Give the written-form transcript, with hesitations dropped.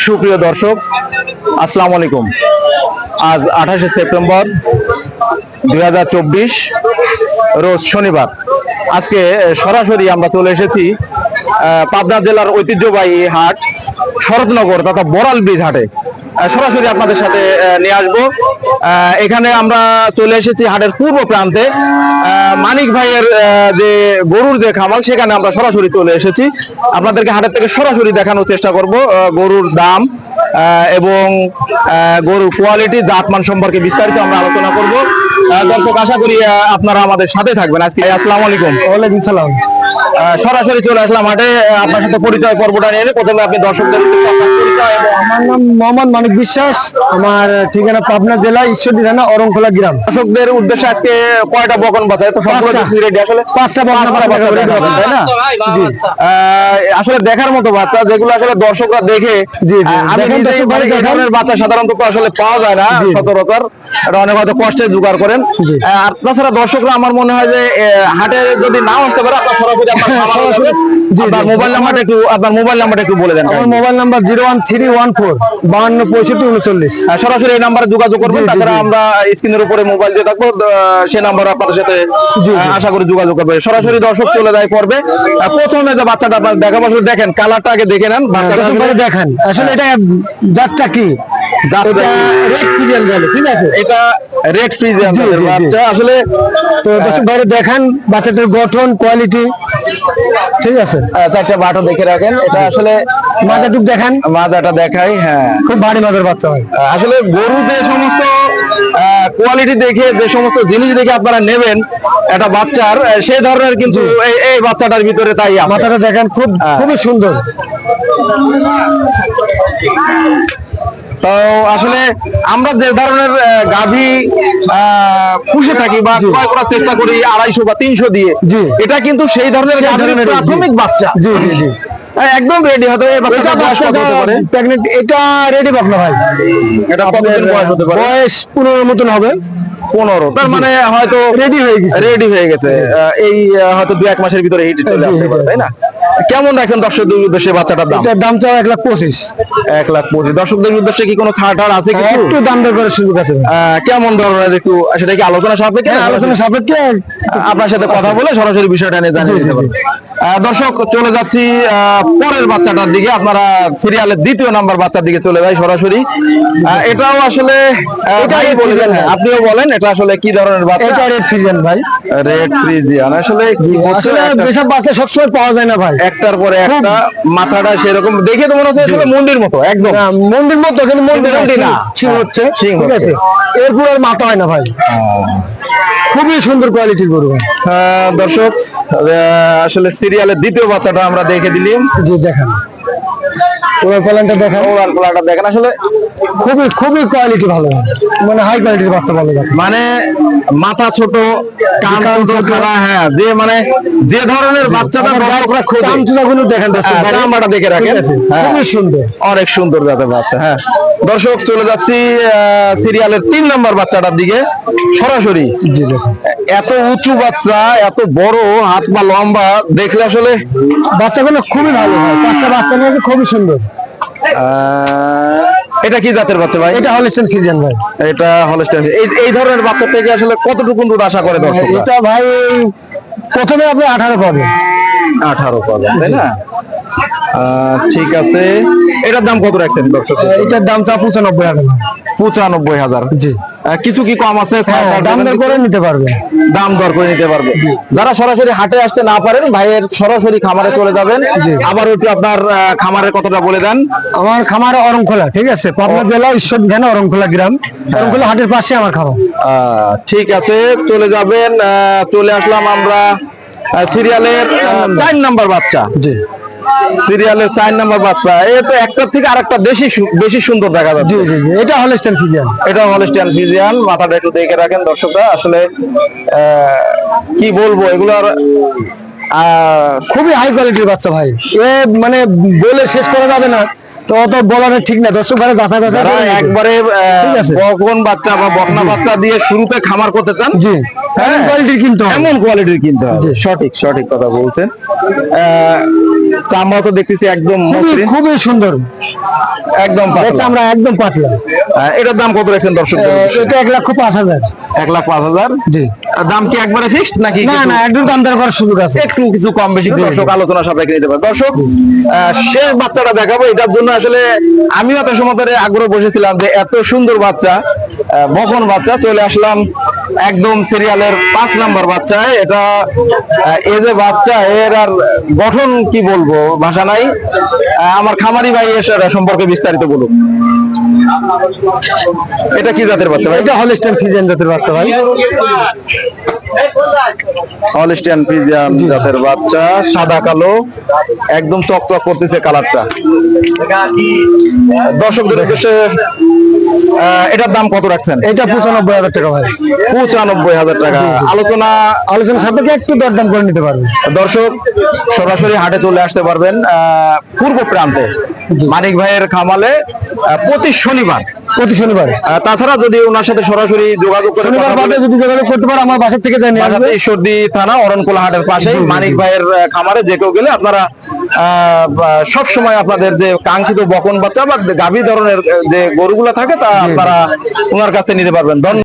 সুপ্রিয় দর্শক, আসসালামু আলাইকুম। আজ 28শে সেপ্টেম্বর 2024 রোজ শনিবার। আজকে সরাসরি আমরা চলে এসেছি পাবনা জেলার ঐতিহ্যবাহী হাট শরৎনগর তথা বড়াল ব্রিজ হাটে। সরাসরি আপনাদের সাথে নিয়ে আসবো। এখানে আমরা চলে এসেছি হাটের পূর্ব প্রান্তে, মানিক ভাইয়ের যে গরুর যে খামার, সেখানে আমরা সরাসরি চলে এসেছি। আপনাদেরকে হাটের থেকে সরাসরি দেখানোর চেষ্টা করব গরুর দাম এবং গরুর কোয়ালিটি, জাতমান সম্পর্কে বিস্তারিত আমরা আলোচনা করব। দর্শক, আশা করি আপনারা আমাদের সাথে থাকবেন। আজকে আসসালামু আলাইকুম। ওয়ালাইকুম সালাম। সরাসরি চলে আসলাম হাটে। আপনার সাথে পরিচয় পর্বটা নিয়ে প্রথমে আপনি দর্শকদের পরিচয়। আমার নাম মোহাম্মদ মানিক বিশ্বাস, আমার ঠিকানা পাবনা জেলা ঈশ্বরদী থানা অরংখোলা গ্রাম। দর্শকদের উদ্দেশ্যে আজকে কয়টা বকন বাচ্চা? তো রেডি আসলে পাঁচটা তাই না? আসলে দেখার মতো বাচ্চা, যেগুলো আসলে দর্শকরা দেখে ধরনের বাচ্চা সাধারণত আসলে পাওয়া যায় না সচরাচর, অনেক হয়তো কষ্টে জোগাড় করেন। আর তাছাড়া দর্শকরা আমার মনে হয় যে হাটে যদি নাও আসতে পারে, আপনার সরাসরি আপনার মোবাইল নাম্বারটা একটু বলে দেন। আমার মোবাইল নাম্বার 01315526539। সরাসরি এই নাম্বারে যোগাযোগ করবেন। তাছাড়া আমরা স্ক্রিনের উপরে মোবাইল দিয়ে থাকবো, সেই নাম্বার আপনাদের সাথে আশা করি যোগাযোগ করবে। সরাসরি দর্শক চলে যায় পড়বে। প্রথমে যে বাচ্চাটা আপনার দেখাবো, আসলে দেখেন কালারটা আগে দেখে নেন, বাচ্চাটা দেখেন আসলে এটা জাতটা কি। রেড ফ্রিজিয়ান বলে, ঠিক আছে? এটা রেড ফ্রিজিয়ান বাচ্চা আসলে। তো দর্শক ভাইরা দেখেন বাচ্চাটার গঠন, কোয়ালিটি, ঠিক আছে? চারটা বাটও দেখে রাখেন। এটা আসলে মাথাটুক দেখেন, মাথাটা দেখাই। হ্যাঁ, খুব ভারী মাথার বাচ্চা হয়। আসলে গরু যে সমস্ত কোয়ালিটি দেখে, যে সমস্ত জিনিস দেখে আপনারা নেবেন একটা বাচ্চার, সেই ধরনের কিন্তু এই বাচ্চাটার ভিতরে তাই আছে। মাথাটা দেখেন, খুবই সুন্দর। তো আসলে আমরা যে ধরনের গাভী পুষে থাকি বা ক্রয় করার চেষ্টা করি 250 বা 300 দিয়ে, এটা কিন্তু সেই ধরনের প্রাথমিক বাচ্চা। জি জি জি, একদম রেডি হতে পারে। এটা রেডি বকনা ভাই। এটা কতদিন বয়স হতে পারে? বয়স 15 মতন হবে। 15, তার মানে হয়তো রেডি হয়ে গেছে। এই হয়তো 2-1 মাসের ভিতরে হিট চলে আসতে পারে, তাই না? কেমন রাখছেন দর্শকদের উদ্দেশ্যে বাচ্চাটার দাম? এটার দাম চাও 1,25,000। 1,25,000। দর্শকদের উদ্দেশ্যে কি কোনো ছাড় আছে? একটু দাম দর করার সুযোগ আছে। কেমন ধরনের একটু সেটা কি আলোচনা সাপেক্ষে? আলোচনা সাপেক্ষে আপনার সাথে কথা বলে সরাসরি বিষয়টা নিয়ে জানিয়ে দিতে পারবেন। দর্শক, চলে যাচ্ছি পরের বাচ্চাটার দিকে। আপনারা সিরিয়ালের 2 নাম্বার বাচ্চার দিকে চলে যাই সরাসরি। এটাও আসলে আপনিও বলেন, এটা আসলে কি ধরনের বাচ্চা? এটা রেড ফ্রিজিয়ান ভাই। রেড ফ্রিজিয়ান আসলে যেসব বাচ্চা সবসময় পাওয়া যায় না ভাই, একটার পরে একটা। মাথাটা সেরকম দেখে তো মনে হচ্ছে আসলে মন্দির মতো, একদম মন্দির মতো, কিন্তু মন্দির না, সিং হচ্ছে, ঠিক আছে? এরপর আর মাথা হয় না ভাই। খুবই সুন্দর কোয়ালিটির গরু। দর্শক, আসলে সিরিয়ালের 2 বাচ্চাটা আমরা দেখে দিলাম। জি, দেখেন ওর পালানটা দেখেন, দেখেন আসলে খুবই কোয়ালিটি ভালো, মানে হাই কোয়ালিটির বাচ্চা ভালো। মানে মাথা ছোট, কান ছোট, হ্যাঁ, যে মানে যে ধরনের বাচ্চাটা দর্শকরা খোঁজে, চামচুটাগুলো দেখেন, চামড়াটা দেখে রাখেন, খুবই সুন্দর, অনেক সুন্দর জাতের বাচ্চা। হ্যাঁ দর্শক, চলে যাচ্ছি সিরিয়ালের 3 নাম্বার বাচ্চাটার দিকে সরাসরি। জি, দেখেন এত উঁচু বাচ্চা, এত বড়, হাত পা লম্বা, দেখলে আসলে বাচ্চাগুলো খুবই ভালো হয়। 5টা বাচ্চা নিয়ে খুবই সুন্দর। এটা কি জাতের বাচ্চা ভাই? এটা হলস্টাইন ফ্রিজিয়ান ভাই। এটা হলস্টাইন। এই ধরনের বাচ্চা থেকে আসলে কতটুকু দুধ আশা করে দর্শক? এটা ভাই প্রথমে আপনি 18 পাবেন। 18 পাবেন, তাই না? ঠিক আছে। এটার দাম কত রাখছেন দর্শক? এটার দাম চা 95,000। 95,000। জি, কিছু কি কম আছে? দাম দর করে নিতে পারবে। দাম দর করে নিতে পারবে। যারা সরাসরি হাটে আসতে না পারেন, ভাইয়ের সরাসরি খামারে চলে যাবেন। আবার একটু আপনার খামারের কথাটা বলে দেন। আমার খামার অরংখোলা, ঠিক আছে? পাবনা জেলা ঈশ্বরদী থানা অরংখোলা গ্রাম। অরংখোলা হাটের পাশে আমার খামার। ঠিক আছে, চলে যাবেন। চলে আসলাম আমরা সিরিয়ালের 4 নাম্বার বাচ্চা। জি, সিরিয়ালের 4 নাম্বার বাচ্চা। এই তো একটার থেকে আরেকটা বেশি সুন্দর দেখা যাচ্ছে। জি জি জি, এটা হলস্টাইন ফ্রিজিয়ান। এটা হলস্টাইন ফ্রিজিয়ান। মাথাটা একটু দেখে রাখেন দর্শকরা। আসলে কি বলবো, এগুলোর খুবই হাই কোয়ালিটির বাচ্চা ভাই। মানে বলে শেষ করা যাবে না, তো অত বলানো ঠিক না। দর্শক ভাই যাচাই বাছাই একবারে বকন বাচ্চা বা বকনা বাচ্চা দিয়ে শুরুতে খামার করতে চান, জি, এমন কোয়ালিটির কিনতে হবে। সঠিক কথা বলছেন। চামড়া তো দেখতেছি একদম মসৃণ, খুবই সুন্দর, একদম পাতলা। আমরা একদম পাতলা। এটার দাম কত রাখছেন দর্শক? এটা 1,05,000। 1,05,000। জি। দাম কি একবারে ফিক্সড নাকি না কিছু- না, একটু দাম দর করার সুযোগ আছে। একটু কিছু কম বেশি দর্শক আলোচনা সাপেক্ষে নিতে পারে। দর্শক শেষ বাচ্চাটা দেখাবো, এটার জন্য আসলে আমিও এত সময় ধরে আগ্রহ বসেছিলাম যে এত সুন্দর বাচ্চা, বকন বাচ্চা চলে আসলাম একদম সিরিয়ালের 5 নাম্বার বাচ্চা। এটা এই যে বাচ্চা, এর আর গঠন কি বলবো, ভাষা নাই। আমার খামারি ভাই এসে সম্পর্কে বিস্তারিত বলুন। এটা কি জাতের বাচ্চা ভাই? এটা হলস্টাইন ফ্রিজিয়ান জাতের বাচ্চা ভাই। হলস্টিয়ান ফ্রিজিয়ান জাতের বাচ্চা, সাদা কালো, একদম চকচক করতেছে কালারটা। দর্শকদের উদ্দেশ্যে এটার দাম কত রাখছেন? এটা 95,000 টাকা ভাই। 95,000 টাকা। আলোচনা আলোচনা সাপেক্ষে একটু দরদাম করে নিতে পারবে। দর্শক সরাসরি হাটে চলে আসতে পারবেন পূর্ব প্রান্তে মানিক ভাইয়ের খামালে প্রতি শনিবার। তাছাড়া যদি ওনার সাথে সরাসরি যোগাযোগ করে শনিবার কথা বাদে বলে- যদি যোগাযোগ করতে পারো, আমার বাসা থেকে জানিয়ে আসবে। বাসাতে ঈশ্বরদী থানা অরণকুলা হাটের পাশেই মানিক ভাইয়ের খামারে যে কেউ গেলে আপনারা সব সময় আপনাদের যে কাঙ্ক্ষিত বকন বাচ্চা বা গাভী ধরনের যে গরুগুলা থাকে তা আপনারা ওনার কাছে নিতে পারবেন। ধন্যবাদ।